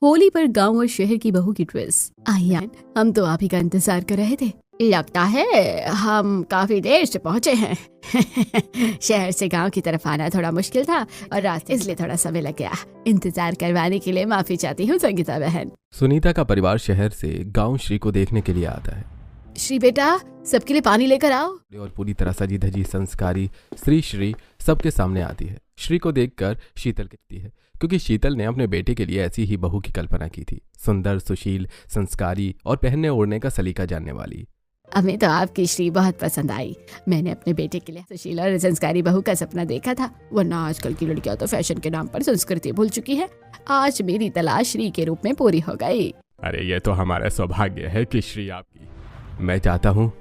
होली पर गांव और शहर की बहू की ट्विस्ट। आयान, हम तो आप ही का इंतजार कर रहे थे। लगता है हम काफी देर से पहुंचे हैं। शहर से गांव की तरफ आना थोड़ा मुश्किल था और रास्ते इसलिए थोड़ा समय लग गया। इंतजार करवाने के लिए माफी चाहती हूँ संगीता बहन। सुनीता का परिवार शहर से गांव श्री को देखने के लिए आता है। श्री बेटा, सबके लिए पानी लेकर आओ। और पूरी तरह सजी धजी संस्कारी श्री सबके सामने आती है। श्री को देखकर शीतल कहती है, क्योंकि शीतल ने अपने बेटे के लिए ऐसी ही बहू की कल्पना की थी, सुंदर, सुशील, संस्कारी और पहनने ओढ़ने का सलीका जानने वाली। हमें तो आपकी श्री बहुत पसंद आई। मैंने अपने बेटे के लिए सुशील और संस्कारी बहू का सपना देखा था, वरना आजकल की लड़कियां तो फैशन के नाम पर संस्कृति भूल चुकी है। आज मेरी तलाश श्री के रूप में पूरी हो गई। अरे ये तो हमारा सौभाग्य है कि श्री आपकी। मैं चाहता हूँ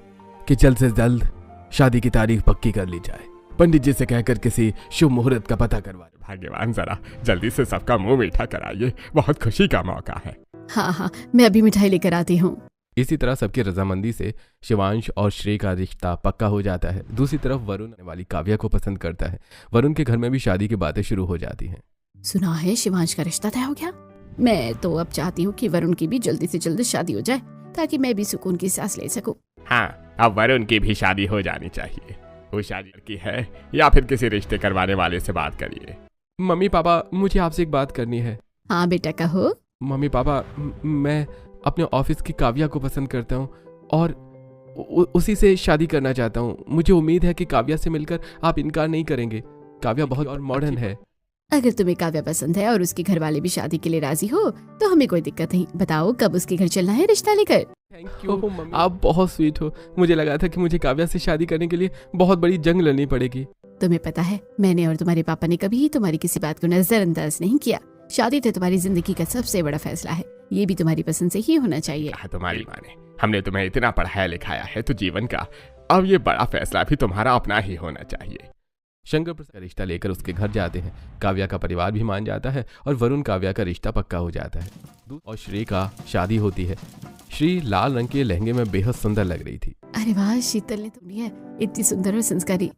कि जल्द से जल्द शादी की तारीख पक्की कर ली जाए। पंडित जी से कहकर किसी शुभ मुहूर्त का पता करवा। भाग्यवान, जरा जल्दी से सबका मुंह मीठा कराइए, बहुत खुशी का मौका है। हाँ, मैं अभी मिठाई लेकर आती हूँ। इसी तरह सबकी रजामंदी से शिवांश और श्री का रिश्ता पक्का हो जाता है। दूसरी तरफ वरुण वाली काव्या को पसंद करता है। वरुण के घर में भी शादी की बातें शुरू हो जाती हैं। सुना है शिवांश का रिश्ता तय हो गया। मैं तो अब चाहती हूँ कि वरुण की भी जल्दी से जल्दी शादी हो जाए, ताकि मैं भी सुकून की सांस ले सकूं। हाँ, अब वरुण की भी शादी हो जानी चाहिए। वो शादी की है या फिर किसी रिश्ते करवाने वाले से बात करिए। मम्मी पापा, मुझे आपसे एक बात करनी है। हाँ बेटा, कहो। मम्मी पापा, मैं अपने ऑफिस की काव्या को पसंद करता हूँ और उसी से शादी करना चाहता हूँ। मुझे उम्मीद है कि काव्या से मिलकर आप इनकार नहीं करेंगे। काव्या बहुत और मॉडर्न है। अगर तुम्हें काव्या पसंद है और उसके घर वाले भी शादी के लिए राजी हो तो हमें कोई दिक्कत नहीं। बताओ कब उसके घर चलना है रिश्ता लेकर। थैंक यू मम्मी, आप बहुत स्वीट हो। मुझे लगा था कि मुझे काव्या से शादी करने के लिए बहुत बड़ी जंग लड़नी पड़ेगी। तुम्हें पता है, मैंने और तुम्हारे पापा ने कभी तुम्हारी किसी बात को नजरअंदाज नहीं किया। शादी तो तुम्हारी जिंदगी का सबसे बड़ा फैसला है, ये भी तुम्हारी पसंद से ही होना चाहिए। तुम्हारी माँ ने, हमने तुम्हें इतना पढ़ाया लिखाया है तो जीवन का अब ये बड़ा फैसला भी तुम्हारा अपना ही होना चाहिए। शंकर प्रसाद का रिश्ता लेकर उसके घर जाते हैं। काव्या का परिवार भी मान जाता है और वरुण काव्या का रिश्ता पक्का हो जाता है और श्री का शादी होती है। श्री लाल रंग के लहंगे में बेहद सुंदर लग रही थी। अरे वाह, शीतल ने तुमने है इतनी सुंदर और संस्कारी।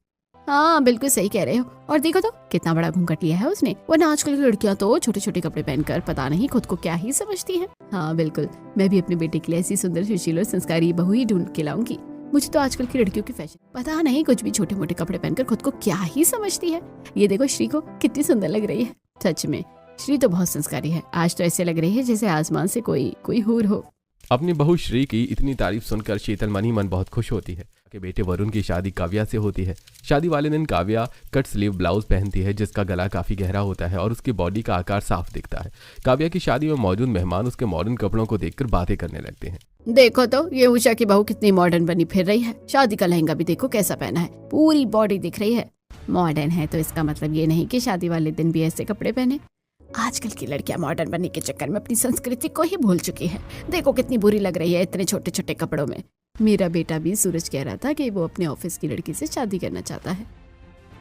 हाँ, बिल्कुल सही कह रहे हो। और देखो तो कितना बड़ा घूंघट लिया है उसने, वरना आजकल की लड़कियां तो छोटे छोटे कपड़े पहनकर पता नहीं खुद को क्या ही समझती हैं। हाँ बिल्कुल, मैं भी अपने बेटे के लिए ऐसी सुंदर, सुशील और संस्कारी बहू ही ढूंढ के लाऊंगी। मुझे तो आजकल की लड़कियों की फैशन पता नहीं, कुछ भी छोटे मोटे कपड़े पहनकर खुद को क्या ही समझती है। ये देखो श्री को कितनी सुंदर लग रही है। सच में श्री तो बहुत संस्कारी है। आज तो ऐसे लग रही है जैसे आसमान से कोई हूर हो। अपनी बहू श्री की इतनी तारीफ सुनकर शीतल मन ही मन बहुत खुश होती है कि बेटे वरुण की शादी काव्या से होती है। शादी वाले दिन काव्या कट स्लीव ब्लाउज पहनती है, जिसका गला काफी गहरा होता है और उसकी बॉडी का आकार साफ दिखता है। काव्या की शादी में मौजूद मेहमान उसके मॉडर्न कपड़ों को देखकर बातें करने लगते हैं। देखो तो ये उषा की बहू कितनी मॉडर्न बनी फिर रही है। शादी का लहंगा भी देखो कैसा पहना है, पूरी बॉडी दिख रही है। मॉडर्न है तो इसका मतलब ये नहीं कि शादी वाले दिन भी ऐसे कपड़े पहने। आजकल की लड़कियां मॉडर्न बनने के चक्कर में अपनी संस्कृति को ही भूल चुकी है। देखो कितनी बुरी लग रही है इतने छोटे छोटे कपड़ों में। मेरा बेटा भी सूरज कह रहा था कि वो अपने ऑफिस की लड़की से शादी करना चाहता है,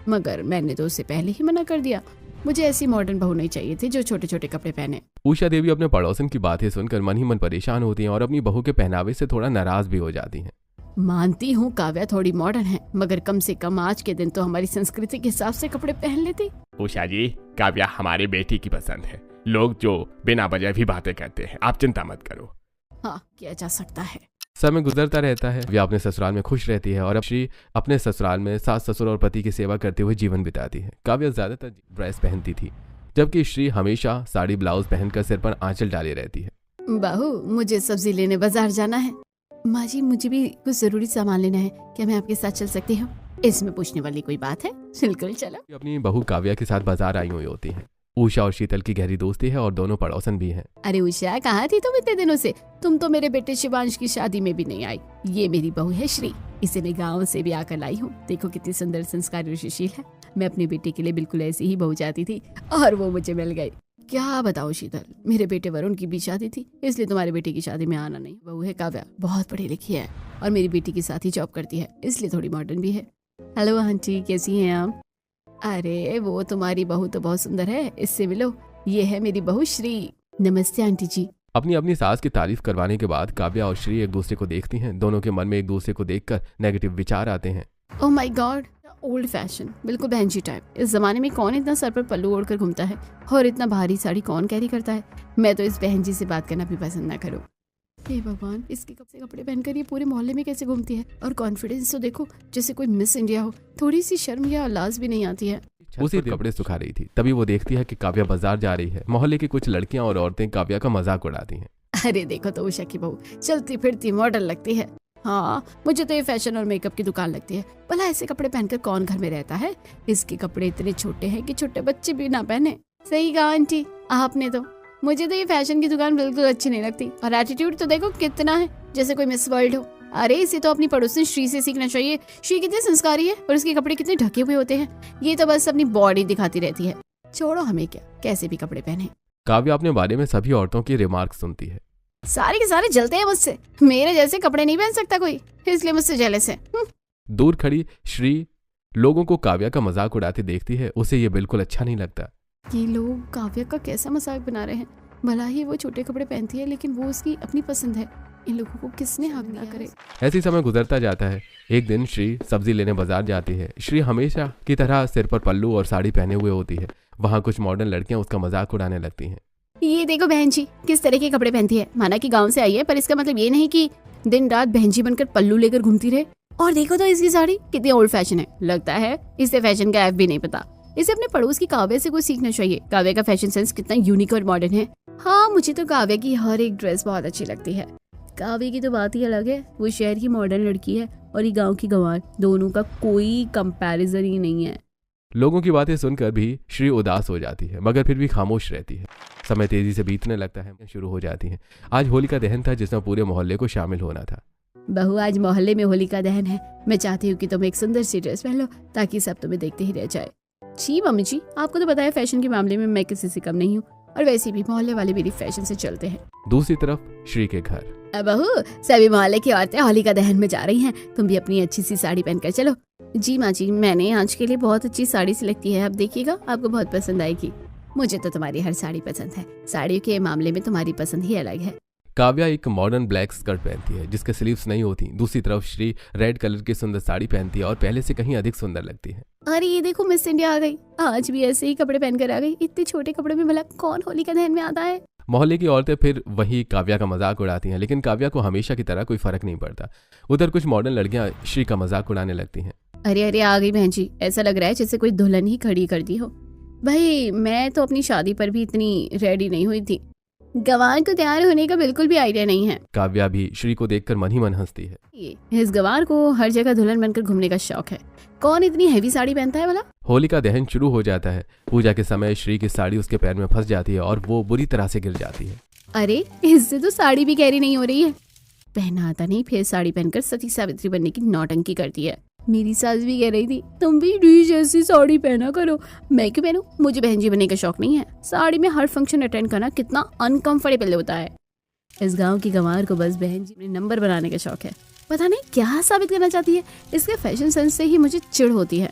मगर मैंने तो उससे पहले ही मना कर दिया। मुझे ऐसी मॉडर्न बहू नहीं चाहिए थी जो छोटे छोटे कपड़े पहने। उषा देवी अपने पड़ोसन की बातें सुनकर मन ही मन परेशान होती हैं और अपनी बहू के पहनावे से थोड़ा नाराज भी हो जाती हैं। मानती हूँ काव्या थोड़ी मॉडर्न है, मगर कम से कम आज के दिन तो हमारी संस्कृति के हिसाब से कपड़े पहन लेती। उषा जी, काव्या हमारी बेटी की पसंद है। लोग जो बिना वजह भी बातें करते हैं, आप चिंता मत करो। हाँ, किया जा सकता है। समय गुजरता रहता है। वह अपने ससुराल में खुश रहती है और अब श्री अपने ससुराल में सास ससुर और पति की सेवा करते हुए जीवन बिताती है। काव्या ज्यादातर ड्रेस पहनती थी, जबकि श्री हमेशा साड़ी ब्लाउज पहनकर सिर पर आंचल डाले रहती है। बहू, मुझे सब्जी लेने बाजार जाना है। माँ जी, मुझे भी कुछ जरूरी सामान लेना है, क्या मैं आपके साथ चल सकती हूँ? इसमें पूछने वाली कोई बात है, बिल्कुल चलो। अपनी बहू काव्या के साथ बाजार आई हुई होती है। उषा और शीतल की गहरी दोस्ती है और दोनों पड़ोसन भी हैं। अरे उषा, कहाँ थी तुम इतने दिनों से? तुम तो मेरे बेटे शिवांश की शादी में भी नहीं आई। ये मेरी बहू है श्री, इसे मैं गाँव से भी आकर लाई हूँ। देखो कितनी सुंदर, संस्कारी और सुशील है। मैं अपने बेटे के लिए बिल्कुल ऐसी ही बहू चाहती थी और वो मुझे मिल गई। क्या बताओ शीतल, मेरे बेटे वरुण की भी शादी थी, इसलिए तुम्हारे बेटे की शादी में आना नहीं। बहू है काव्या, बहुत पढ़ी लिखी है और मेरी बेटी के साथ ही जॉब करती है, इसलिए थोड़ी मॉडर्न भी है। हेलो आंटी, कैसी हैं आप? अरे वो तुम्हारी बहू तो बहुत सुंदर है, इससे मिलो। ये है मेरी बहू श्री। नमस्ते आंटी जी। अपनी अपनी सास की तारीफ करवाने के बाद काव्या और श्री एक दूसरे को देखती हैं। दोनों के मन में एक दूसरे को देखकर नेगेटिव विचार आते हैं। Oh my God, old fashion, बिल्कुल बहन जी टाइप। इस जमाने में कौन इतना सर पर पल्लू ओढ़कर घूमता है और इतना भारी साड़ी कौन कैरी करता है। मैं तो इस बहन जी से बात करना भी पसंद ना करूँ। हे भगवान, इसके कब से कपड़े पहनकर ये पूरे मोहल्ले में कैसे घूमती है। और कॉन्फिडेंस तो देखो, जैसे कोई मिस इंडिया हो। थोड़ी सी शर्म या लाज भी नहीं आती है। उसी कपड़े सुखा रही थी, तभी वो देखती है कि काव्या बाजार जा रही है। मोहल्ले की कुछ लड़कियां और औरतें काव्या का मजाक उड़ाती हैं। अरे देखो तो उषा की बहू चलती फिरती मॉडल लगती है। हाँ, मुझे तो ये फैशन और मेकअप की दुकान लगती है। भला ऐसे कपड़े पहनकर कौन घर में रहता है। इसके कपड़े इतने छोटे हैं कि छोटे बच्चे भी ना पहने। सही कहा आंटी आपने तो। मुझे तो ये फैशन की दुकान बिल्कुल अच्छी नहीं लगती। और एटीट्यूड तो देखो कितना है, जैसे कोई मिस वर्ल्ड हो। अरे इसे तो अपनी पड़ोसन श्री से सीखना चाहिए। श्री कितनी संस्कारी है और उसके कपड़े कितने ढके हुए होते हैं। ये तो बस अपनी बॉडी दिखाती रहती है। छोड़ो हमें क्या, कैसे भी कपड़े पहने। काव्या अपने बारे में सभी औरतों की रिमार्क सुनती है। सारे के सारे जलते हैं मुझसे। मेरे जैसे कपड़े नहीं पहन सकता कोई, इसलिए मुझसे जेलस है। दूर खड़ी श्री लोगों को काव्या का मजाक उड़ाते देखती है। उसे ये बिल्कुल अच्छा नहीं लगता। ये लोग काव्या का कैसा मजाक बना रहे हैं। भला ही वो छोटे कपड़े पहनती है, लेकिन वो उसकी अपनी पसंद है। इन लोगों को किसने हक ना करे। ऐसी समय गुजरता जाता है। एक दिन श्री सब्जी लेने बाजार जाती है। श्री हमेशा की तरह सिर पर पल्लू और साड़ी पहने हुए होती है। वहाँ कुछ मॉडर्न लड़कियां उसका मजाक उड़ाने लगती हैं। ये देखो बहन जी किस तरह के कपड़े पहनती है। माना कि गांव से आई है, पर इसका मतलब ये नहीं कि दिन रात बहन जी बनकर पल्लू लेकर घूमती रहे। और देखो तो इसकी साड़ी कितनी ओल्ड फैशन है। लगता है इसे फैशन का एफ भी नहीं पता। इसे अपने पड़ोस की काव्या से कुछ सीखना चाहिए। काव्या का फैशन सेंस कितना यूनिक और मॉडर्न है। हाँ, मुझे तो काव्या की हर एक ड्रेस बहुत अच्छी लगती है। काव्या की तो बात ही अलग है। वो शहर की मॉडर्न लड़की है और ये गाँव की गंवार। दोनों का कोई कंपैरिजन ही नहीं है। लोगों की बातें सुनकर भी श्री उदास हो जाती है, मगर फिर भी खामोश रहती है। समय तेजी से बीतने लगता है, शुरू हो जाती है। आज होलिका दहन था जिसमें पूरे मोहल्ले को शामिल होना था। बहू, आज मोहल्ले में होलिका दहन है। मैं चाहती हूँ कि तुम एक सुंदर सी ड्रेस पहन लो ताकि सब तुम्हें देखते ही रह जाए। जी मम्मी जी, आपको तो पता है फैशन के मामले में मैं किसी से कम नहीं हूँ। और वैसे भी मोहल्ले वाले मेरी फैशन से चलते हैं। दूसरी तरफ श्री के घर। बहू, सभी मोहल्ले की औरतें होलिका दहन में जा रही हैं। तुम भी अपनी अच्छी सी साड़ी पहनकर चलो। जी माँ जी, मैंने आज के लिए बहुत अच्छी साड़ी सिलेक्ट की है। आप देखिएगा, आपको बहुत पसंद आएगी। मुझे तो तुम्हारी हर साड़ी पसंद है। साड़ियों के मामले में तुम्हारी पसंद ही अलग है। काव्या एक मॉडर्न ब्लैक स्कर्ट पहनती है जिसके स्लीव्स नहीं होती। दूसरी तरफ श्री रेड कलर की सुंदर साड़ी पहनती है और पहले से कहीं अधिक सुंदर लगती है। अरे ये देखो, मिस इंडिया आ गई। आज भी ऐसे ही कपड़े पहनकर आ गई। इतने छोटे कपड़े में भला कौन होलिका दहन में आता है। मोहल्ले की औरतें फिर वही काव्या का मजाक उड़ाती हैं, लेकिन काव्या को हमेशा की तरह कोई फर्क नहीं पड़ता। उधर कुछ मॉडर्न लड़कियां श्री का मजाक उड़ाने लगती हैं। अरे अरे आ गई बहन जी। ऐसा लग रहा है जैसे कोई दुल्हन ही खड़ी कर दी हो। भाई, मैं तो अपनी शादी पर भी इतनी रेडी नहीं हुई थी। गंवार को तैयार होने का बिल्कुल भी आइडिया नहीं है। काव्या भी श्री को देखकर मन ही मन हंसती है। इस गंवार को हर जगह दुल्हन बनकर घूमने का शौक है। कौन इतनी हैवी साड़ी पहनता है भला। होलिका दहन शुरू हो जाता है। पूजा के समय श्री की साड़ी उसके पैर में फंस जाती है और वो बुरी तरह से गिर जाती है। अरे इससे तो साड़ी भी कैरी नहीं हो रही है। पहना आता नहीं, फिर साड़ी पहनकर सती सावित्री बनने की नौटंकी करती है। मेरी सास भी कह रही थी तुम भी डी जैसी साड़ी पहना करो। मैं क्यों पहनूं? मुझे बहन जी बनने का शौक नहीं है। साड़ी में हर फंक्शन अटेंड करना कितना अनकंफर्टेबल होता है। इस गांव की गंवार को बस बहन जी में नंबर बनाने का शौक है। पता नहीं क्या साबित करना चाहती है। इसके फैशन सेंस से ही मुझे चिढ़ होती है।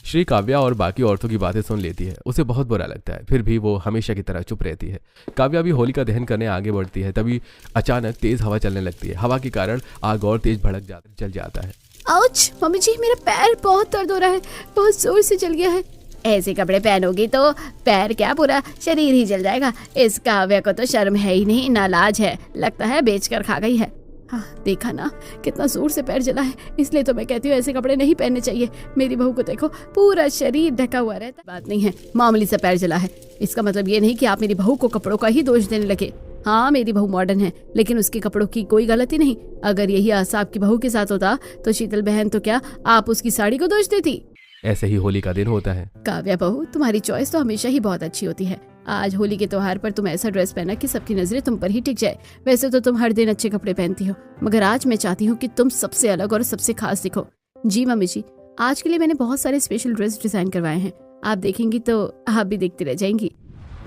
श्री काव्या और बाकी औरतों की बातें सुन लेती है। उसे बहुत बुरा लगता है, फिर भी वो हमेशा की तरह चुप रहती है। काव्या भी होलिका दहन करने आगे बढ़ती है। तभी अचानक तेज हवा चलने लगती है। हवा के कारण आग और तेज भड़क जल जाता है। आउच मम्मी जी, मेरा पैर बहुत दर्द हो रहा है। बहुत जोर से जल गया है। ऐसे कपड़े पहनोगी तो पैर क्या पूरा शरीर ही जल जाएगा। इस काव्या को तो शर्म है ही नहीं, नालाज है। लगता है बेचकर खा गई है। हाँ, देखा ना कितना जोर से पैर जला है। इसलिए तो मैं कहती हूँ ऐसे कपड़े नहीं पहनने चाहिए। मेरी बहू को देखो, पूरा शरीर ढका हुआ रहता। बात नहीं है, मामूली सा पैर जला है। इसका मतलब ये नहीं कि आप मेरी बहू को कपड़ों का ही दोष देने लगे। हाँ, मेरी बहू मॉडर्न है, लेकिन उसके कपड़ों की कोई गलती नहीं। अगर यही हादसा आपकी बहू के साथ होता तो शीतल बहन तो क्या आप उसकी साड़ी को दोष देती। ऐसे ही होली का दिन होता है। काव्या बहू, तुम्हारी चॉइस तो हमेशा ही बहुत अच्छी होती है। आज होली के त्योहार पर तुम ऐसा ड्रेस पहना कि सबकी नजरें तुम पर ही टिक जाए। वैसे तो तुम हर दिन अच्छे कपड़े पहनती हो, मगर आज मैं चाहती हूँ कि तुम सबसे अलग और सबसे खास दिखो। जी मम्मी जी, आज के लिए मैंने बहुत सारे स्पेशल ड्रेस डिजाइन करवाए हैं। आप देखेंगी तो आप भी देखती रह जाएंगी।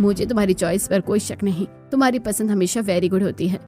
मुझे तुम्हारी चॉइस पर कोई शक नहीं। तुम्हारी पसंद हमेशा वेरी गुड होती है।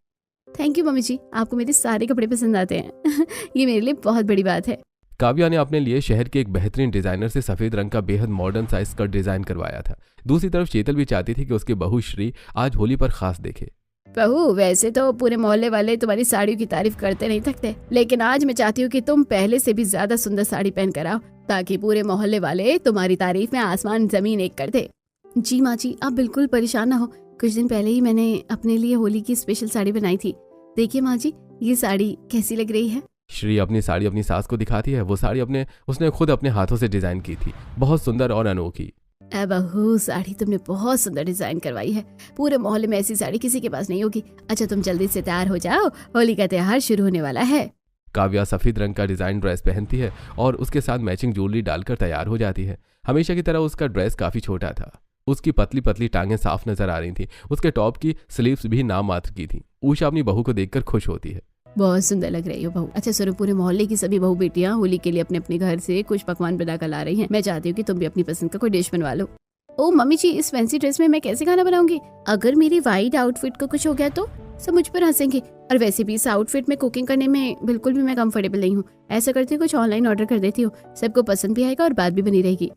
थैंक यू मम्मी जी, आपको मेरे सारे कपड़े पसंद आते हैं। ये मेरे लिए बहुत बड़ी बात है। काव्या ने अपने लिए शहर के एक बेहतरीन डिजाइनर से सफेद रंग का बेहद मॉडर्न साइज स्कर्ट डिजाइन करवाया था। दूसरी तरफ शीतल भी चाहती थी कि उसकी बहू श्री आज होली पर खास देखे। बहू, वैसे तो पूरे मोहल्ले वाले तुम्हारी साड़ियों की तारीफ करते नहीं थकते, लेकिन आज मैं चाहती हूँ कि तुम पहले से भी ज्यादा सुंदर साड़ी पहन कर आओ। ताकि पूरे मोहल्ले वाले तुम्हारी तारीफ में आसमान जमीन एक कर दे। जी माँ जी, आप बिल्कुल परेशान ना हो। कुछ दिन पहले ही मैंने अपने लिए होली की स्पेशल साड़ी बनाई थी। देखिए माँ जी, ये साड़ी कैसी लग रही है? श्री अपनी साड़ी अपनी सास को दिखाती है। वो साड़ी उसने खुद अपने हाथों से डिजाइन की थी, बहुत सुंदर और अनोखी। बहू, साड़ी तुमने बहुत सुंदर डिजाइन करवाई है। पूरे मोहल्ले में ऐसी साड़ी किसी के पास नहीं होगी। अच्छा, तुम जल्दी से तैयार हो जाओ, होली का त्योहार शुरू होने वाला है। काव्या सफेद रंग का डिजाइन ड्रेस पहनती है और उसके साथ मैचिंग ज्वेलरी डालकर तैयार हो जाती है। हमेशा की तरह उसका ड्रेस काफी छोटा था। उसकी पतली पतली टांगें साफ नजर आ रही थी। उसके टॉप की स्लीव्स भी नाम मात्र की थी। उषा अपनी बहू को देखकर खुश होती है। बहुत सुंदर लग रही हो बहू। अच्छा सुनो, पूरे मोहल्ले की सभी बहू बेटियां होली के लिए अपने अपने घर से कुछ पकवान बनाकर ला रही हैं। मैं चाहती हूँ कि तुम भी अपनी पसंद का कोई डिश बनवा लो। ओ मम्मी जी, इस फैंसी ड्रेस में मैं कैसे खाना बनाऊंगी? अगर मेरी वाइट आउटफिट को कुछ हो गया तो सब मुझ पर हंसेंगे। और वैसे भी इस आउटफिट में कुकिंग करने में बिल्कुल भी मैं कंफर्टेबल नहीं हूँ। ऐसा करती हूँ, कुछ ऑनलाइन ऑर्डर कर देती हूँ, सबको पसंद भी आएगा और बात भी बनी रहेगी।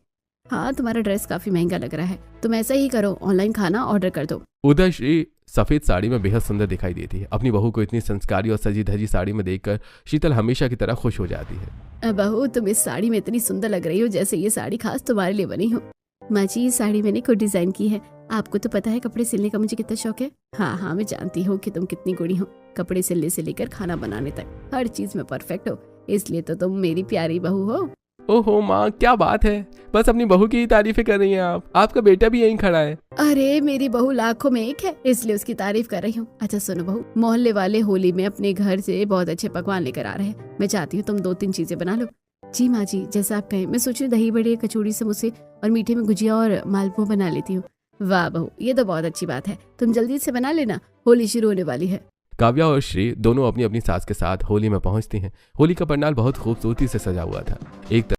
हाँ, तुम्हारा ड्रेस काफी महंगा लग रहा है, तुम ऐसा ही करो, ऑनलाइन खाना ऑर्डर कर दो। उधर श्री सफेद साड़ी में बेहद सुंदर दिखाई देती है। अपनी बहू को इतनी संस्कारी और सजी धजी साड़ी में देखकर शीतल हमेशा की तरह खुश हो जाती है। बहू, तुम इस साड़ी में इतनी सुंदर लग रही हो जैसे ये साड़ी खास तुम्हारे लिए बनी हो। माँ जी, ये साड़ी मैंने खुद डिजाइन की है। आपको तो पता है कपड़े सिलने का मुझे कितना शौक है। हाँ, मैं जानती हूँ कि तुम कितनी गुणी हो। कपड़े सिलने से लेकर खाना बनाने तक हर चीज में परफेक्ट हो, इसलिए तो तुम मेरी प्यारी बहू हो। ओहो माँ, क्या बात है, बस अपनी बहू की ही तारीफें कर रही हैं आप। आपका बेटा भी यहीं खड़ा है। अरे मेरी बहू लाखों में एक है, इसलिए उसकी तारीफ कर रही हूँ। अच्छा सुनो बहू, मोहल्ले वाले होली में अपने घर से बहुत अच्छे पकवान लेकर आ रहे हैं। मैं चाहती हूँ तुम 2-3 चीजें बना लो। जी माँ जी, जैसा आप कहें। मैं सोच रही दही बड़े, कचौड़ी, समोसे और मीठे में गुजिया और मालपुआ बना लेती हूँ। वाह बहू, ये तो बहुत अच्छी बात है। तुम जल्दी से बना लेना, होली शुरू होने वाली है। काव्या और श्री दोनों अपनी अपनी सास के साथ होली में पहुंचती हैं। होली का पंडाल बहुत खूबसूरती से सजा हुआ था। एक